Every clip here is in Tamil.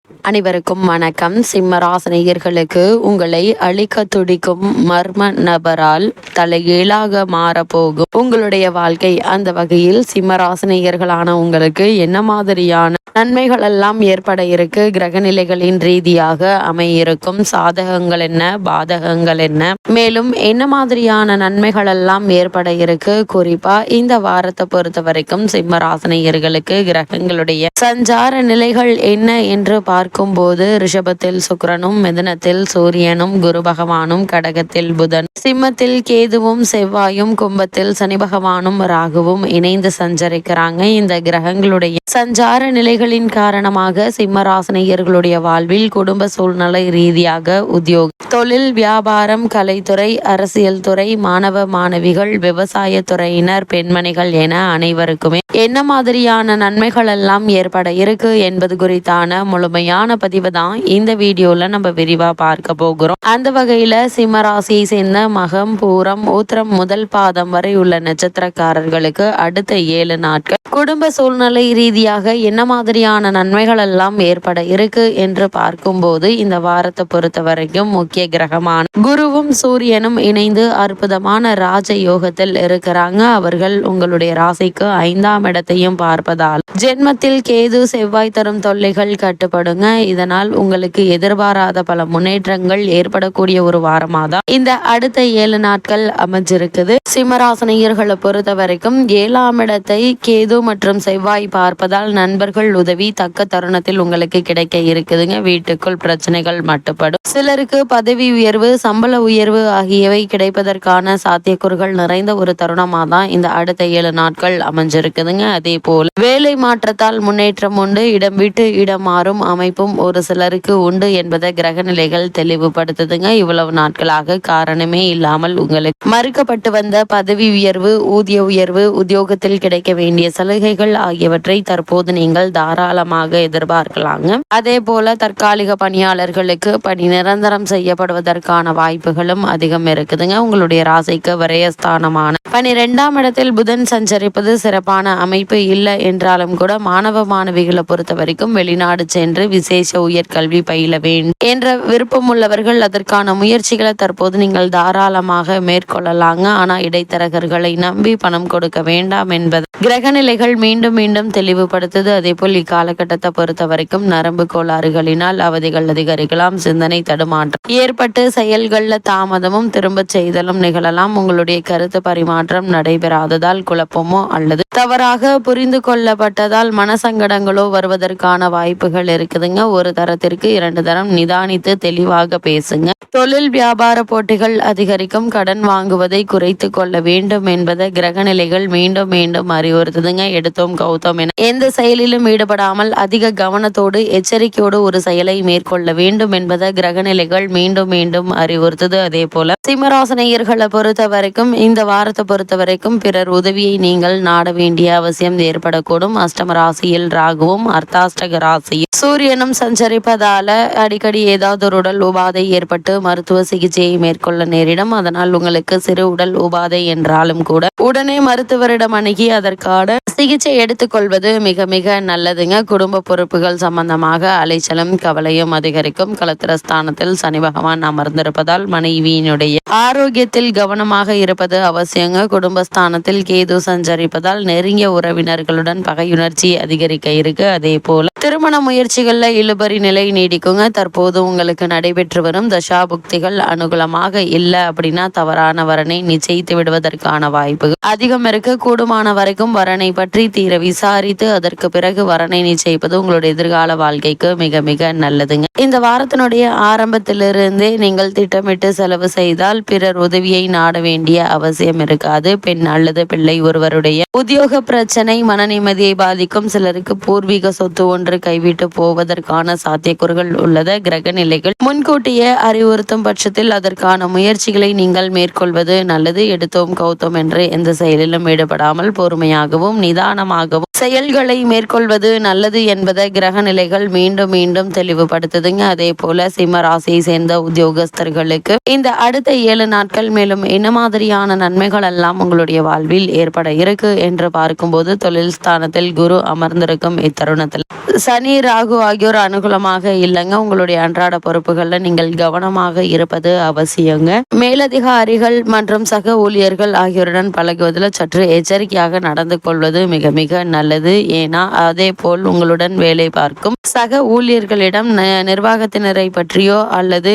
அனைவருக்கும் வணக்கம். சிம்மராசினியர்களுக்கு உங்களை அழிக்க துடிக்கும் மர்ம நபரால் தலைகீழாக மாறப்போகும் உங்களுடைய வாழ்க்கை. அந்த வகையில் சிம்மராசினியர்களான உங்களுக்கு என்ன மாதிரியான நன்மைகள் எல்லாம் ஏற்பட இருக்கு, கிரகநிலைகளின் ரீதியாக அமையிருக்கும் சாதகங்கள் என்ன, பாதகங்கள் என்ன, மேலும் என்ன மாதிரியான நன்மைகள் எல்லாம் ஏற்பட இருக்கு, குறிப்பா இந்த வாரத்தை பொறுத்த வரைக்கும் சிம்மராசினியர்களுக்கு கிரகங்களுடைய சஞ்சார நிலைகள் என்ன என்று பார்க்கும் போது ரிஷபத்தில் சுக்கிரனும், மிதுனத்தில் சூரியனும், குரு பகவானும், கடகத்தில் புதன், சிம்மத்தில் கேதுவும் செவ்வாயும், கும்பத்தில் சனி பகவானும் ராகுவும் இணைந்து சஞ்சரிக்கிறாங்க. இந்த கிரகங்களுடைய சஞ்சார நிலைகளின் காரணமாக சிம்மராசினியர்களுடைய வாழ்வில் குடும்ப சூழ்நிலை ரீதியாக உத்தியோக, தொழில், வியாபாரம், கலைத்துறை, அரசியல் துறை, மாணவ மாணவிகள், விவசாய துறையினர், பெண்மணிகள் என அனைவருக்குமே என்ன மாதிரியான நன்மைகள் எல்லாம் ஏற்பட இருக்கு என்பது குறித்தான முழுமையான பதிவு தான் இந்த வீடியோல நம்ம விரிவா பார்க்க போகிறோம். அந்த வகையில சிம்மராசியை சேர்ந்த மகம், பூரம், உத்திரம் முதல் பாதம் வரை உள்ள நட்சத்திரக்காரர்களுக்கு அடுத்த 7 நாட்கள் குடும்ப சூழ்நிலை ரீதியாக என்ன மாதிரியான நன்மைகள் எல்லாம் ஏற்பட இருக்கு என்று பார்க்கும்போது இந்த வாரத்தை பொறுத்த வரைக்கும் முக்கிய கிரகமான குருவும் சூரியனும் இணைந்து அற்புதமான ராஜ யோகத்தில் இருக்கிறாங்க. அவர்கள் உங்களுடைய ராசிக்கு 5ஆம் இடத்தையும் பார்ப்பதால் ஜென்மத்தில் கேது செவ்வாய் தரும் தொல்லைகள் கட்டுப்படுங்க. இதனால் உங்களுக்கு எதிர்பாராத பல முன்னேற்றங்கள் ஏற்படக்கூடிய ஒரு வாரமாதான் இந்த அடுத்த 7 நாட்கள் அமைஞ்சிருக்குது. சிம்மராசினியர்களை பொறுத்த வரைக்கும் 7ஆம் இடத்தை கேது மற்றும் செவ்வாய் பார்ப்பதால் நண்பர்கள் உதவி தக்க தருணத்தில் உங்களுக்கு கிடைக்க இருக்குதுங்க. வீட்டுக்குள் பிரச்சனைகள் மட்டுப்படும். சிலருக்கு பதவி உயர்வு, சம்பள உயர்வு ஆகியவை கிடைப்பதற்கான சாத்தியக்கூறுகள் நிறைந்த ஒரு தருணமா தான் இந்த அடுத்த 7 நாட்கள் அமைஞ்சிருக்குதுங்க. அதே போல வேலை மாற்றத்தால் முன்னேற்றம் உண்டு. இடம் விட்டு இடம் மாறும் அமைப்பும் ஒரு சிலருக்கு உண்டு என்பதை கிரக நிலைகள் தெளிவுபடுத்துதுங்க. இவ்வளவு நாட்களாக காரணமே இல்லாமல் உங்களுக்கு மறுக்கப்பட்டு வந்த பதவி உயர்வு, ஊதிய உயர்வு, உத்தியோகத்தில் கிடைக்க வேண்டிய சலுகைகள் ஆகியவற்றை தற்போது நீங்கள் தாராளமாக எதிர்பார்க்கலாங்க. அதே போல தற்காலிக பணியாளர்களுக்கு பணி நிரந்தரம் செய்யப்படுவதற்கான வாய்ப்புகளும் அதிகம் இருக்குதுங்க. உங்களுடைய ராசிக்கு விரயஸ்தானமான 12ஆம் இடத்தில் புதன் சஞ்சரிப்பது சிறப்பான அமைப்பு இல்லை என்றாலும் கூட மாணவ மாணவிகளை பொறுத்த வரைக்கும் வெளிநாடு சென்று விசேஷ உயர்கல்வி பயில வேண்டும் என்ற விருப்பம் உள்ளவர்கள் அதற்கான முயற்சிகளை தற்போது நீங்கள் தாராளமாக மேற்கொள்ளலாங்க. ஆனா இடைத்தரகர்களை நம்பி பணம் கொடுக்க வேண்டாம் என்பது கிரகநிலைகள் மீண்டும் மீண்டும் தெளிவுபடுத்துது. அதே போல் இக்காலகட்டத்தை பொறுத்த வரைக்கும் நரம்பு கோளாறுகளினால் அவதிகள் அதிகரிக்கலாம். சிந்தனை தடுமாற்றம் ஏற்பட்டு செயல்கள்ல தாமதமும் திரும்ப செய்தலும் நிகழலாம். உங்களுடைய கருத்து பரிமாற்றம் நடைபெறாததால் குழப்பமோ அல்லது தவறாக புரிந்து கொள்ளப்பட்டதால் மனசங்கடங்களோ வருவதற்கான வாய்ப்புகள் இருக்குதுங்க. ஒரு தரத்திற்கு 2 தரம் நிதானித்து தெளிவாக பேசுங்க. தொழில் வியாபார போட்டிகள் அதிகரிக்கும். கடன் வாங்குவதை குறைத்து கொள்ள வேண்டும் என்பதை கிரகநிலைகள் மீண்டும் மீண்டும் அறிவுறுத்துதுங்க. எடுத்தோம் கௌதம் என எந்த செயலிலும் ஈடுபடாமல் அதிக கவனத்தோடு எச்சரிக்கையோடு ஒரு செயலை மேற்கொள்ள வேண்டும் என்பதை கிரகநிலைகள் மீண்டும் மீண்டும் அறிவுறுத்துது. அதே போல சிம்மராசினியர்களை பொறுத்த வரைக்கும் இந்த வாரத்தை பொறுத்த வரைக்கும் பிறர் உதவியை நீங்கள் நாட வேண்டிய அவசியம் ஏற்படக்கூடும். அஷ்டம ராசியில் ராகுவும் அர்த்தாஷ்டக ராசியில் சூரியனும் சஞ்சரிப்பதால அடிக்கடி ஏதாவது ஒரு உடல் உபாதை ஏற்பட்டு மருத்துவ சிகிச்சையை மேற்கொள்ள நேரிடும். அதனால் உங்களுக்கு சிறு உடல் உபாதை என்றாலும் கூட உடனே மருத்துவரிடம் அணுகி அதற்கான சிகிச்சை எடுத்துக்கொள்வது மிக மிக நல்லதுங்க. குடும்ப பொறுப்புகள் சம்பந்தமாக அலைச்சலும் கவலையும் அதிகரிக்கும். கலத்திரஸ்தானத்தில் சனி பகவான் அமர்ந்திருப்பதால் மனைவியினுடைய ஆரோக்கியத்தில் கவனமாக இருப்பது அவசியங்க. குடும்பஸ்தானத்தில் கேது சஞ்சரிப்பதால் நெருங்கிய உறவினர்களுடன் பகையுணர்ச்சி அதிகரிக்க இருக்கு. அதே போல திருமண முயற்சிகள்ல இழுபறி நிலை நீடிக்குங்க. தற்போது உங்களுக்கு நடைபெற்று வரும் தசாபுக்திகள் அனுகூலமாக இல்லை அப்படின்னா தவறான வரனை நிச்சயித்து விடுவதற்கான வாய்ப்புகள் அதிகம் இருக்கு. கூடுமான வரைக்கும் வரனை பற்றி தீர விசாரித்து அதற்கு பிறகு வரனை நிச்சயிப்பது உங்களுடைய எதிர்கால வாழ்க்கைக்கு மிக மிக நல்லதுங்க. இந்த வாரத்தினுடைய ஆரம்பத்திலிருந்தே நீங்கள் திட்டமிட்டு செலவு செய்தால் பிறர் உதவியை நாட வேண்டிய அவசியம் இருக்காது. பெண் அல்லது பிள்ளை ஒருவருடைய உத்தியோக பிரச்சனை மன நிம்மதியை பாதிக்கும். சிலருக்கு பூர்வீக சொத்து ஒன்று கைவிட்டு போவதற்கான சாத்தியக்கூறுகள் உள்ளது. கிரக நிலைகள் முன்கூட்டியே அறிவுறுத்தும் பட்சத்தில் அதற்கான முயற்சிகளை நீங்கள் மேற்கொள்வது நல்லது. எடுத்தோம் கௌத்தோம் என்று எந்த செயலிலும் ஈடுபடாமல் பொறுமையாகவும் நிதானமாகவும் செயல்களை மேற்கொள்வது நல்லது என்பதை கிரக நிலைகள் மீண்டும் மீண்டும் தெளிவுபடுத்துதுங்க. அதே போல சிம்ம ராசியை சேர்ந்த உத்தியோகஸ்தர்களுக்கு இந்த அடுத்த 7 நாட்கள் மேலும் என்ன மாதிரியான நன்மைகள் எல்லாம் உங்களுடைய வாழ்வில் ஏற்பட இருக்கு என்று பார்க்கும்போது தொழில் ஸ்தானத்தில் குரு அமர்ந்திருக்கும் இத்தருணத்தில் சனி ராகு ஆகியோர் அனுகூலமாக இல்லைங்க. உங்களுடைய அன்றாட பொறுப்புகள்ல நீங்கள் கவனமாக இருப்பது அவசியங்க. மேலதிகாரிகள் மற்றும் சக ஊழியர்கள் ஆகியோருடன் பழகுவதில் சற்று எச்சரிக்கையாக நடந்து கொள்வது மிக மிக நல்லது. ஏன்னா அதே போல் உங்களுடன் வேலை பார்க்கும் சக ஊழியர்களிடம் நிர்வாகத்தினரை பற்றியோ அல்லது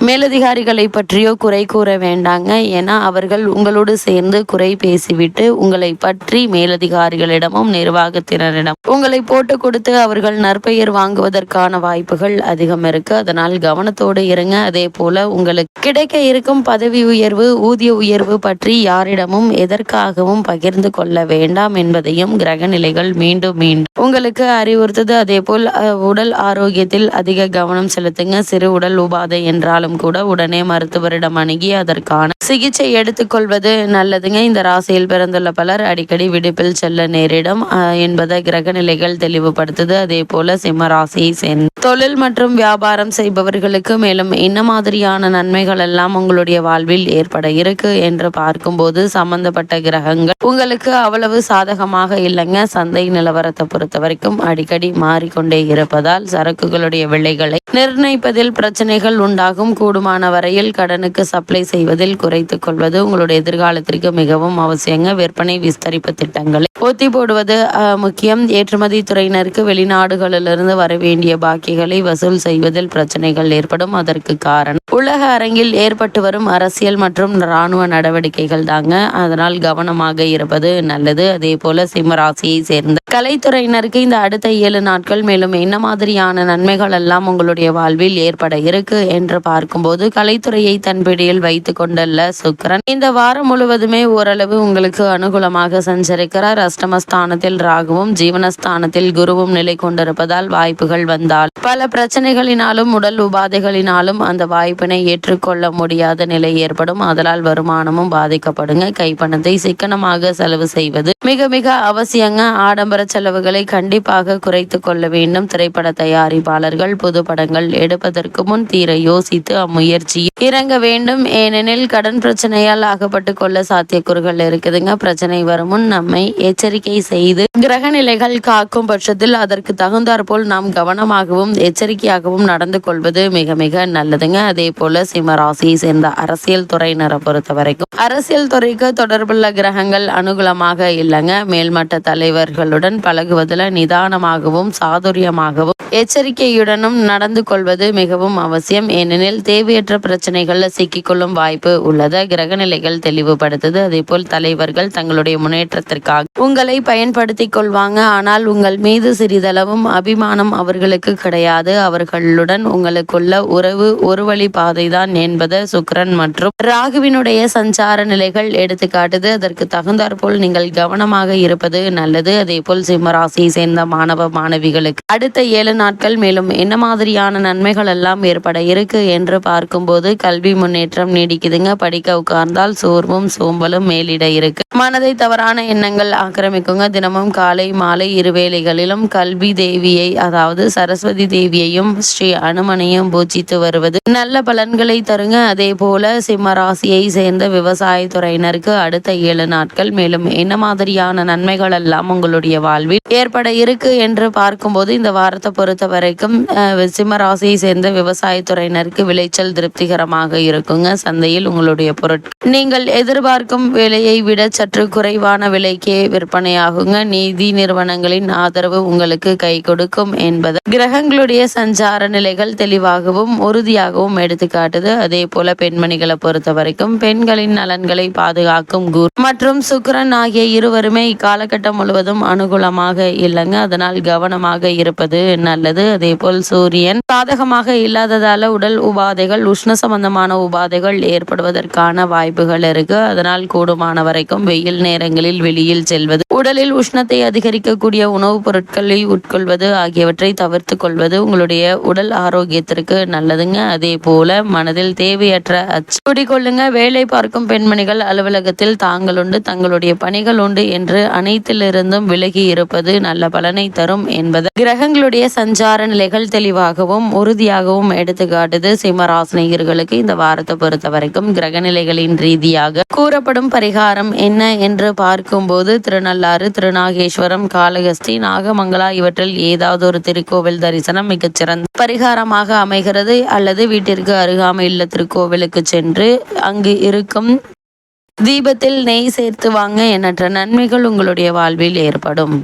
மேலதிகாரிகளை பற்றியோ குறை கூற வேண்டாங்க. ஏன்னா அவர்கள் உங்களோடு சேர்ந்து குறை பேசிவிட்டு உங்களை பற்றி மேலதிகாரிகளிடமும் நிர்வாகத்தினரிடம் உங்களை போட்டு கொடுத்து அவர்கள் நற்பெயர் வாங்குவதற்கான வாய்ப்புகள் அதிகம் இருக்கு. அதனால் கவனத்தோடு இருங்க. அதே போல உங்களுக்கு கிடைக்க இருக்கும் பதவி உயர்வு, ஊதிய உயர்வு பற்றி யாரிடமும் எதற்காகவும் பகிர்ந்து கொள்ள வேண்டாம் என்பதையும் கிரக நிலைகள் மீண்டும் மீண்டும் உங்களுக்கு அறிவுறுத்தது. அதே போல் உடல் ஆரோக்கியத்தில் அதிக கவனம் செலுத்துங்க. சிறு உடல் உபாதை என்றாலும் கூட உடனே மருத்துவரிடம் அணுகி அதற்கான சிகிச்சை எடுத்துக்கொள்வது நல்லதுங்க. இந்த ராசியில் பிறந்துள்ள பலர் அடிக்கடி விடுப்பில் செல்ல நேரிடும் என்பதை கிரக நிலைகள் தெளிவுபடுத்துது. அதே போல சிம்ம ராசியை சேர்ந்த தொழில் மற்றும் வியாபாரம் செய்பவர்களுக்கு மேலும் என்ன மாதிரியான நன்மைகள் எல்லாம் உங்களுடைய வாழ்வில் ஏற்பட இருக்கு என்று பார்க்கும்போது சம்பந்தப்பட்ட கிரகங்கள் உங்களுக்கு அவ்வளவு சாதகமாக இல்லைங்க. சந்தை நிலவரத்தை பொறுத்த வரைக்கும் அடிக்கடி மாறிக்கொண்டே இருப்பதால் சரக்குகளுடைய விலைகளை நிர்ணயிப்பதில் பிரச்சனைகள் உண்டாகும். கூடுமான வரையில் கடனுக்கு சப்ளை செய்வதில் குறைத்துக் கொள்வது உங்களுடைய எதிர்காலத்திற்கு மிகவும் அவசியங்க. விற்பனை விஸ்தரிப்பு திட்டங்களை ஒத்தி போடுவது முக்கியம். ஏற்றுமதி துறையினருக்கு வெளிநாடுகளிலிருந்து வர வேண்டிய பாக்கிகளை வசூல் செய்வதில் பிரச்சனைகள் ஏற்படும். அதற்கு காரணம் உலக அரங்கில் ஏற்பட்டு வரும் அரசியல் மற்றும் இராணுவ நடவடிக்கைகள் தாங்க. அதனால் கவனமாக இருப்பது நல்லது. அதே போல சிம்ம ராசியை சேர்ந்த கலைத்துறையினருக்கு இந்த அடுத்த 7 நாட்கள் மேலும் என்ன மாதிரியான நன்மைகள் எல்லாம் உங்களுடைய வாழ்வில் ஏற்பட இருக்கு என்று பார்க்கும்போது கலைத்துறையை தன் பிடியில் வைத்து கொண்டுள்ள சுக்கிரன் இந்த வாரம் முழுவதுமே ஓரளவு உங்களுக்கு அனுகூலமாக சஞ்சரிக்கிறார். அஷ்டமஸ்தானத்தில் ராகுவும் ஜீவனஸ்தானத்தில் குருவும் நிலை கொண்டிருப்பதால் வாய்ப்புகள் வந்தால் பல பிரச்சனைகளினாலும் உடல் உபாதைகளினாலும் அந்த வாய்ப்பினை ஏற்றுக்கொள்ள முடியாத நிலை ஏற்படும். அதனால் வருமானமும் பாதிக்கப்படுங்க. கைப்பணத்தை சிக்கனமாக செலவு செய்வது மிக மிக அவசியங்க. ஆடம்பர செலவுகளை கண்டிப்பாக குறைத்து கொள்ள வேண்டும். திரைப்பட தயாரிப்பாளர்கள் புது படங்கள் எடுப்பதற்கு முன் தீர யோசித்து அம்முயற்சியில் இறங்க வேண்டும். ஏனெனில் கடன் பிரச்சனையால் ஆகப்பட்டு கொள்ள சாத்தியக்கூறுகள் இருக்குதுங்க. பிரச்சனை வரும் முன் நம்மை எச்சரிக்கை செய்து கிரக நிலைகள் காக்கும் பட்சத்தில் அதற்கு தகுந்தாற்போல் நாம் கவனமாகவும் எச்சரிக்கையாகவும் நடந்து கொள்வது மிக மிக நல்லதுங்க. அதே போல சிம்ம ராசியை சேர்ந்த அரசியல் துறையினரை பொறுத்த வரைக்கும் அரசியல் துறைக்கு தொடர்புள்ள கிரகங்கள் அனுகூலமாக இல்லைங்க. மேல்மட்ட தலைவர்களுடன் பழகுவதில் நிதானமாகவும் சாதுரியமாகவும் எச்சரிக்கையுடனும் நடந்து கொள்வது மிகவும் அவசியம். ஏனெனில் தேவையற்ற பிரச்சனைகள்ல சிக்கிக்கொள்ளும் வாய்ப்பு உள்ளது. கிரக நிலைகள் தெளிவுபடுத்துது. அதே போல் தலைவர்கள் தங்களுடைய முன்னேற்றத்திற்காக உங்களை பயன்படுத்தி கொள்வாங்க. ஆனால் உங்கள் மீது சிறிதளவும் அபிமானம் அவர்களுக்கு கிடையாது. அவர்களுடன் உங்களுக்குள்ள உறவு ஒரு வழி பாதைதான் என்பது சுக்கிரன் மற்றும் ராகுவினுடைய சஞ்சார நிலைகள் எடுத்துக்காட்டுது. அதற்கு தகுந்தாற்போல் நீங்கள் கவனமாக இருப்பது நல்லது. அதே போல் சிம்மராசியை சேர்ந்த மாணவ மாணவிகளுக்கு அடுத்த 7 நாட்கள் மேலும் என்ன மாதிரியான நன்மைகள் எல்லாம் ஏற்பட இருக்கு என்று பார்க்கும்போது கல்வி முன்னேற்றம் நீடிக்குதுங்க. படிக்க உட்கார்ந்தால் சோர்வும் சோம்பலும் மேலிட இருக்கு. மனதை தவறான எண்ணங்கள் ஆக்கிரமிக்குங்க. தினமும் காலை மாலை இருவேளைகளிலும் கல்வி தேவியை அதாவது சரஸ்வதி தேவியையும் ஸ்ரீ அனுமனையும் பூஜித்து வருவது நல்ல பலன்களை தருங்க. அதே போல சிம்ம ராசியை சேர்ந்த விவசாயத்துறையினருக்கு அடுத்த 7 நாட்கள் மேலும் என்ன மாதிரியான நன்மைகள் எல்லாம் உங்களுடைய வாழ்வில் ஏற்பட இருக்கு என்று பார்க்கும்போது இந்த வாரத்தை பொறுத்த வரைக்கும் சிம்ம ராசியை சேர்ந்த விவசாயத்துறையினருக்கு விளைச்சல் திருப்திகரமாக இருக்குங்க. சந்தையில் உங்களுடைய பொருட்கள் நீங்கள் எதிர்பார்க்கும் விலையை விட சற்று குறைவான விலைக்கே விற்பனையாகுங்க. நிதி நிறுவனங்களின் ஆதரவு உங்களுக்கு கை கொடுக்கும் என்பது கிரகங்களுடைய சஞ்சார நிலைகள் தெளிவாகவும் உறுதியாகவும் எடுத்துக்காட்டுது. அதே போல பெண்மணிகளை பொறுத்த வரைக்கும் பெண்களின் நலன்களை பாதுகாக்கும் குரு மற்றும் சுக்கிரன் ஆகிய இருவருமே இக்காலகட்டம் முழுவதும் அனுகூலமாக இல்லைங்க. அதனால் கவனமாக இருப்பது நல்லது. அதே போல் சூரியன் சாதகமாக இல்லாததால உடல் உபாதைகள் உஷ்ண சம்பந்தமான உபாதைகள் ஏற்படுவதற்கான வாய்ப்புகள் இருக்கு. அதனால் கூடுமான வரைக்கும் வெயில் நேரங்களில் வெளியில் செல்வது, உடலில் உஷ்ணத்தை அதிகரிக்கக்கூடிய உணவுப் பொருட்களை உட்கொள்வது ஆகியவற்றை தவிர்த்து கொள்வது உங்களுடைய உடல் ஆரோக்கியத்திற்கு நல்லதுங்க. அதே போல் போல மனதில் தேவையற்ற குடிக்கொள்ளுங்க. வேலை பார்க்கும் பெண்மணிகள் அலுவலகத்தில் தாங்கள் உண்டு, தங்களுடைய பணிகள் உண்டு என்று அனைத்திலிருந்தும் விலகி இருப்பது நல்ல பலனை தரும் என்பது கிரகங்களுடைய சஞ்சார நிலைகள் தெளிவாகவும் உறுதியாகவும் எடுத்துக்காட்டுது. சிம்மராசினியர்களுக்கு இந்த வாரத்தை பொறுத்த வரைக்கும் கிரக நிலைகளின் ரீதியாக கூறப்படும் பரிகாரம் என்ன என்று பார்க்கும்போது திருநள்ளாறு, திருநாகேஸ்வரம், காளகஸ்தி, நாகமங்கலா இவற்றில் ஏதாவது ஒரு திருக்கோவில் தரிசனம் மிகச்சிறந்த பரிகாரமாக அமைகிறது. அல்லது வீட்டிற்கு அருகாமையுள்ள திருக்கோவிலுக்கு சென்று அங்கு இருக்கும் தீபத்தில் நெய் சேர்த்து வாங்க எண்ணற்ற நன்மைகள் உங்களுடைய வாழ்வில் ஏற்படும்.